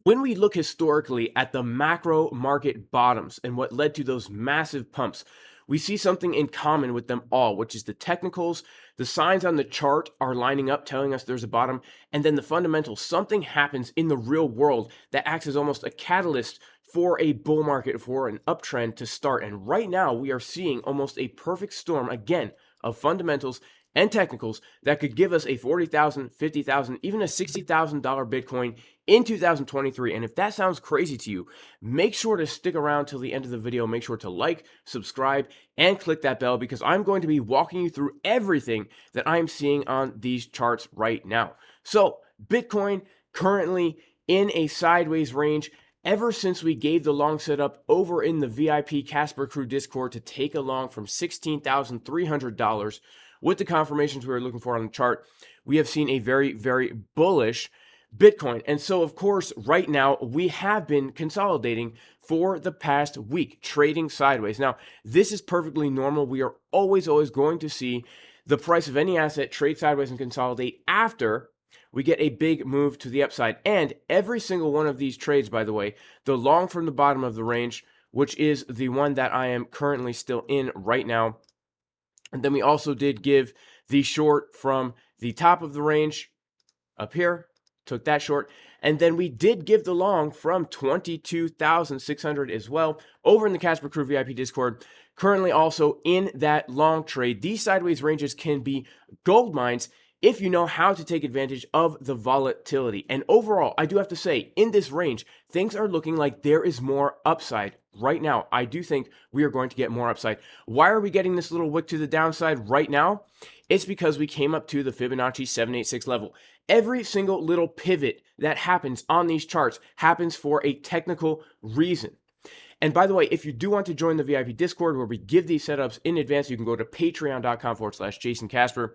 When we look historically at the macro market bottoms and what led to those massive pumps, we see something in common with them all, which is the technicals. The signs on the chart are lining up, telling us there's a bottom, and then the fundamentals. Something happens in the real world that acts as almost a catalyst for a bull market, for an uptrend to start. And right now, we are seeing almost a perfect storm, again, of fundamentals and technicals that could give us a $40,000, $50,000, even a $60,000 Bitcoin in 2023. And if that sounds crazy to you, make sure to stick around till the end of the video. Make sure to like, subscribe, and click that bell because I'm going to be walking you through everything that I'm seeing on these charts right now. So Bitcoin currently in a sideways range ever since we gave the long setup over in the VIP Casper Crew Discord to take a long from $16,300 with the confirmations we were looking for on the chart. We have seen a very, very bullish Bitcoin. And so, of course, right now we have been consolidating for the past week, trading sideways. Now, this is perfectly normal. We are always going to see the price of any asset trade sideways and consolidate after we get a big move to the upside. And every single one of these trades, by the way, the long from the bottom of the range, which is the one that I am currently still in right now. And then we also did give the short from the top of the range up here, took that short. And then we did give the long from 22,600 as well over in the Casper Crew VIP Discord. Currently also in that long trade. These sideways ranges can be gold mines if you know how to take advantage of the volatility. And overall, I do have to say, in this range, things are looking like there is more upside right now. I do think we are going to get more upside. Why are we getting this little wick to the downside right now? It's because we came up to the Fibonacci 786 level. Every single little pivot that happens on these charts happens for a technical reason. And by the way, if you do want to join the VIP Discord where we give these setups in advance, you can go to patreon.com/JasonCasper.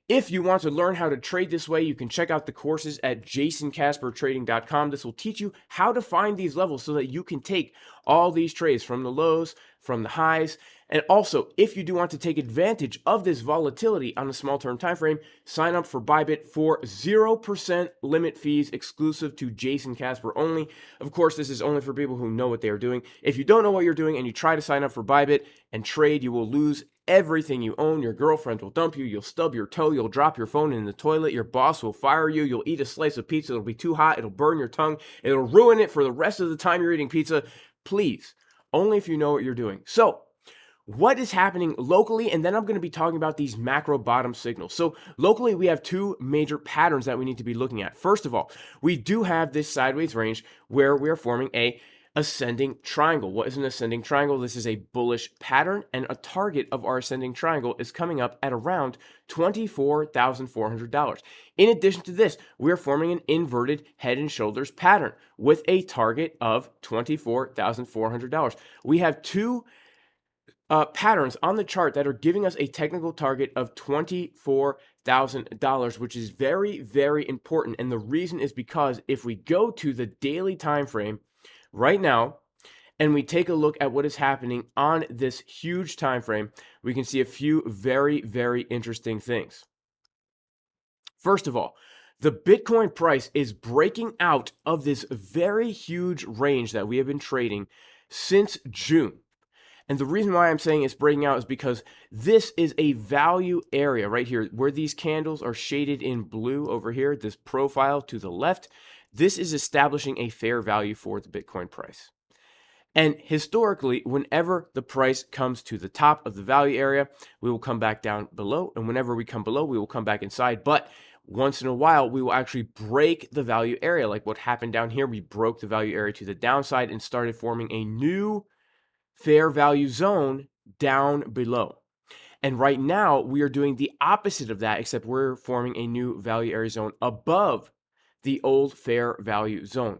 If you want to learn how to trade this way, you can check out the courses at jasoncaspertrading.com. This will teach you how to find these levels so that you can take all these trades from the lows, from the highs. And also, if you do want to take advantage of this volatility on a small term time frame, sign up for ByBit for 0% limit fees exclusive to Jason Casper only. Of course, this is only for people who know what they are doing. If you don't know what you're doing and you try to sign up for ByBit and trade, you will lose everything you own. Your girlfriend will dump you. You'll stub your toe. You'll drop your phone in the toilet. Your boss will fire you. You'll eat a slice of pizza. It'll be too hot. It'll burn your tongue. It'll ruin it for the rest of the time you're eating pizza. Please, only if you know what you're doing. So, what is happening locally? And then I'm going to be talking about these macro bottom signals. So locally, we have two major patterns that we need to be looking at. First of all, we do have this sideways range where we are forming a ascending triangle. What is an ascending triangle? This is a bullish pattern, and a target of our ascending triangle is coming up at around $24,400. In addition to this, we're forming an inverted head and shoulders pattern with a target of $24,400. We have two patterns on the chart that are giving us a technical target of $24,000, which is very, very important. And the reason is because if we go to the daily time frame right now, and we take a look at what is happening on this huge time frame, we can see a few very, very interesting things. First of all, the Bitcoin price is breaking out of this very huge range that we have been trading since June. And the reason why I'm saying it's breaking out is because this is a value area right here where these candles are shaded in blue over here, this profile to the left. This is establishing a fair value for the Bitcoin price. And historically, whenever the price comes to the top of the value area, we will come back down below. And whenever we come below, we will come back inside. But once in a while, we will actually break the value area. Like what happened down here, we broke the value area to the downside and started forming a new fair value zone down below. And right now, we are doing the opposite of that, except we're forming a new value area zone above the old fair value zone.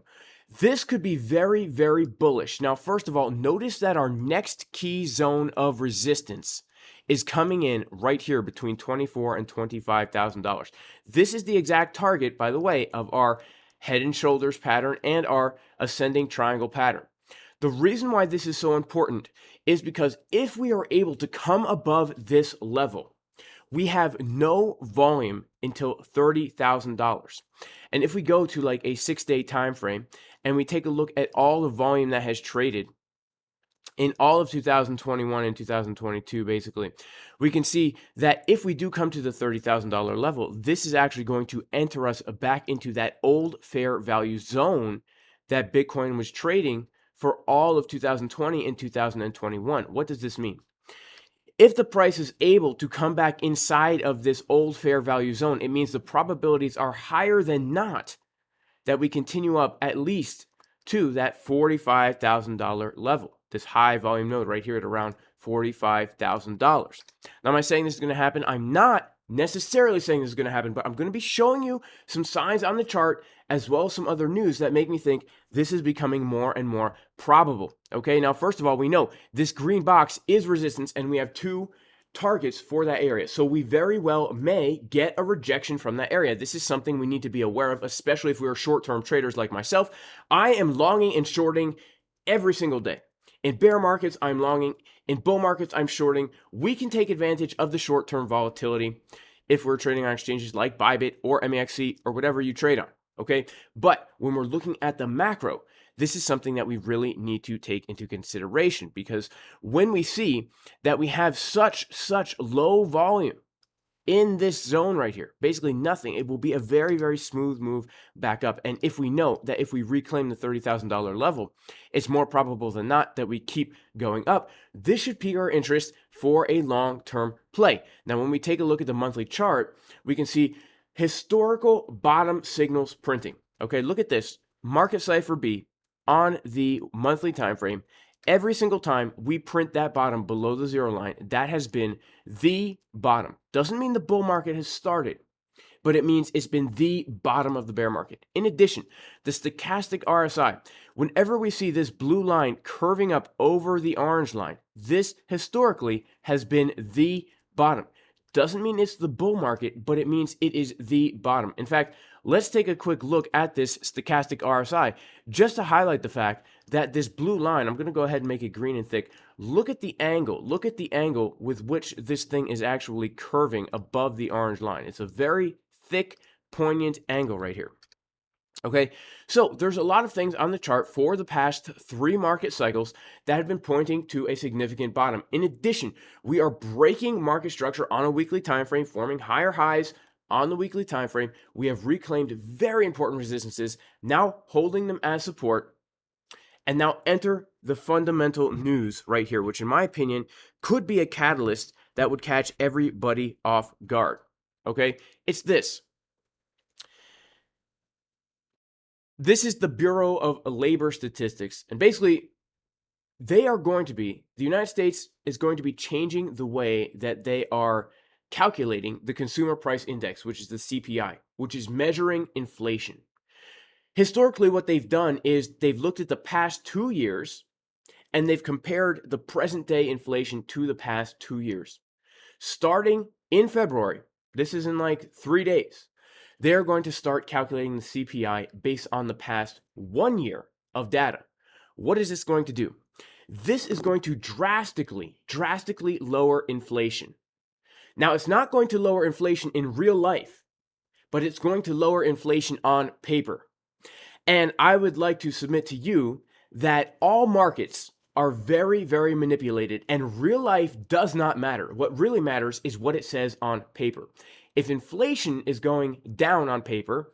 This could be very, very bullish. Now, first of all, notice that our next key zone of resistance is coming in right here between $24,000 and $25,000. This is the exact target, by the way, of our head and shoulders pattern and our ascending triangle pattern. The reason why this is so important is because if we are able to come above this level, we have no volume until $30,000. And if we go to like a 6-day time frame and we take a look at all the volume that has traded in all of 2021 and 2022, basically, we can see that if we do come to the $30,000 level, this is actually going to enter us back into that old fair value zone that Bitcoin was trading for all of 2020 and 2021. What does this mean? If the price is able to come back inside of this old fair value zone, it means the probabilities are higher than not that we continue up at least to that $45,000 level, this high volume node right here at around $45,000. Now, am I saying this is going to happen? I'm not necessarily saying this is going to happen, but I'm going to be showing you some signs on the chart as well as some other news that make me think this is becoming more and more probable. Okay, now first of all, we know this green box is resistance and we have two targets for that area. So we very well may get a rejection from that area. This is something we need to be aware of, especially if we are short-term traders like myself. I am longing and shorting every single day. In bear markets, I'm longing. In bull markets, I'm shorting. We can take advantage of the short-term volatility if we're trading on exchanges like ByBit or MEXC or whatever you trade on, okay? But when we're looking at the macro, this is something that we really need to take into consideration, because when we see that we have such low volume in this zone right here, basically nothing, it will be a very, very smooth move back up. And if we know that if we reclaim the $30,000 level, it's more probable than not that we keep going up. This should pique our interest for a long-term play. Now, when we take a look at the monthly chart, we can see historical bottom signals printing. Okay, look at this. Market Cipher B on the monthly time frame. Every single time we print that bottom below the zero line, that has been the bottom. Doesn't mean the bull market has started, but it means it's been the bottom of the bear market. In addition, the stochastic RSI, whenever we see this blue line curving up over the orange line, this historically has been the bottom. Doesn't mean it's the bull market, but it means it is the bottom. In fact, let's take a quick look at this stochastic RSI just to highlight the fact that this blue line, I'm going to go ahead and make it green and thick. Look at the angle. Look at the angle with which this thing is actually curving above the orange line. It's a very thick, poignant angle right here. Okay, so there's a lot of things on the chart for the past 3 market cycles that have been pointing to a significant bottom. In addition, we are breaking market structure on a weekly time frame, forming higher highs on the weekly time frame. We have reclaimed very important resistances, now holding them as support. And now enter the fundamental news right here, which in my opinion could be a catalyst that would catch everybody off guard. Okay, it's this. This is the Bureau of Labor Statistics, and basically they are going to be, the United States is going to be changing the way that they are calculating the Consumer Price Index, which is the CPI, which is measuring inflation. Historically, what they've done is they've looked at the past 2 years and they've compared the present day inflation to the past 2 years. Starting in February, this is in like 3 days, they're going to start calculating the CPI based on the past 1 year of data. What is this going to do? This is going to drastically lower inflation. Now, it's not going to lower inflation in real life, but it's going to lower inflation on paper. And I would like to submit to you that all markets are very, very manipulated, and real life does not matter. What really matters is what it says on paper. If inflation is going down on paper,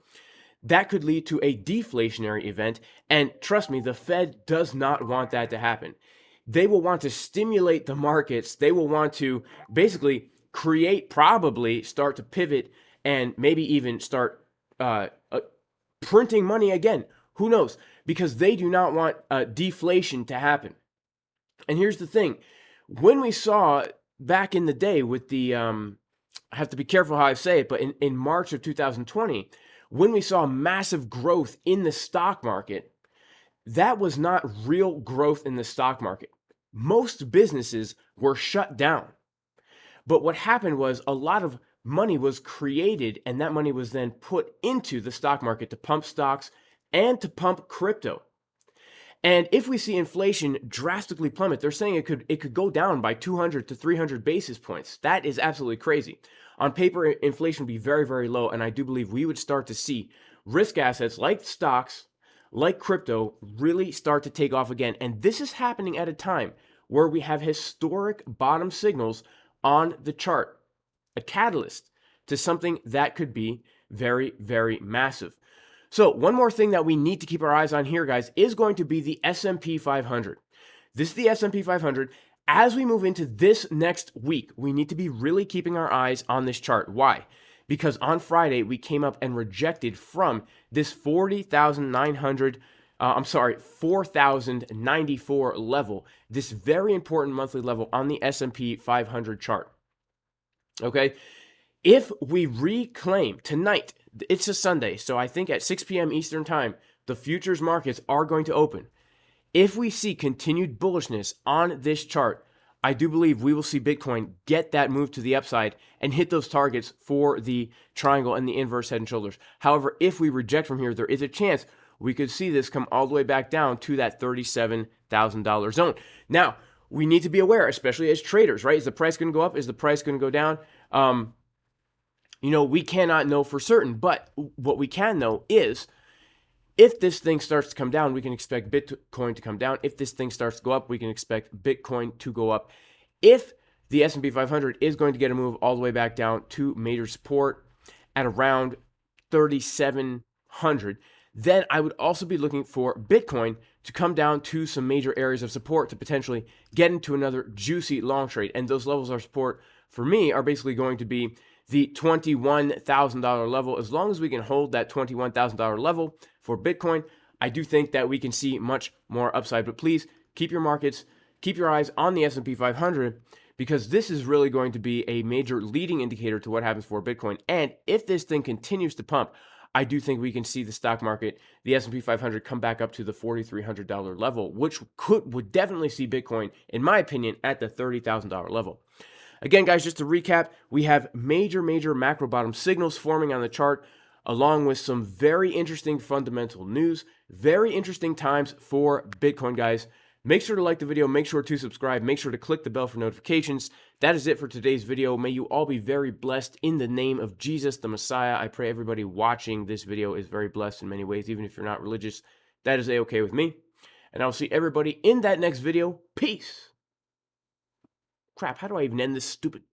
that could lead to a deflationary event. And trust me, the Fed does not want that to happen. They will want to stimulate the markets. They will want to basically probably start to pivot and maybe even start printing money again. Who knows? Because they do not want deflation to happen. And here's the thing. When we saw back in the day with the, I have to be careful how I say it, but in March of 2020, when we saw massive growth in the stock market, that was not real growth in the stock market. Most businesses were shut down. But what happened was a lot of money was created, and that money was then put into the stock market to pump stocks and to pump crypto. And if we see inflation drastically plummet, they're saying it could go down by 200 to 300 basis points. That is absolutely crazy. On paper, inflation would be very, very low, and I do believe we would start to see risk assets like stocks, like crypto, really start to take off again. And this is happening at a time where we have historic bottom signals on the chart, a catalyst to something that could be very, very massive. So one more thing that we need to keep our eyes on here, guys, is going to be the S&P 500. This is the S&P 500. As we move into this next week, we need to be really keeping our eyes on this chart. Why? Because on Friday, we came up and rejected from this 4,094 level, this very important monthly level on the S&P 500 chart. Okay? If we reclaim tonight, it's a Sunday, so I think at 6 p.m. Eastern time, the futures markets are going to open. If we see continued bullishness on this chart, I do believe we will see Bitcoin get that move to the upside and hit those targets for the triangle and the inverse head and shoulders. However, if we reject from here, there is a chance we could see this come all the way back down to that $37,000 zone. Now, we need to be aware, especially as traders, right? Is the price going to go up? Is the price going to go down? We cannot know for certain, but what we can know is if this thing starts to come down, we can expect Bitcoin to come down. If this thing starts to go up, we can expect Bitcoin to go up. If the S&P 500 is going to get a move all the way back down to major support at around 3,700, then I would also be looking for Bitcoin to come down to some major areas of support to potentially get into another juicy long trade. And those levels of support for me are basically going to be the $21,000 level. As long as we can hold that $21,000 level for Bitcoin, I do think that we can see much more upside. But please keep your eyes on the S&P 500, because this is really going to be a major leading indicator to what happens for Bitcoin. And if this thing continues to pump, I do think we can see the stock market, the S&P 500, come back up to the $4,300 level, which would definitely see Bitcoin, in my opinion, at the $30,000 level. Again, guys, just to recap, we have major macro bottom signals forming on the chart, along with some very interesting fundamental news. Very interesting times for Bitcoin, guys. Make sure to like the video. Make sure to subscribe. Make sure to click the bell for notifications. That is it for today's video. May you all be very blessed in the name of Jesus, the Messiah. I pray everybody watching this video is very blessed in many ways, even if you're not religious. That is a-okay with me. And I'll see everybody in that next video. Peace. Crap, how do I even end this stupid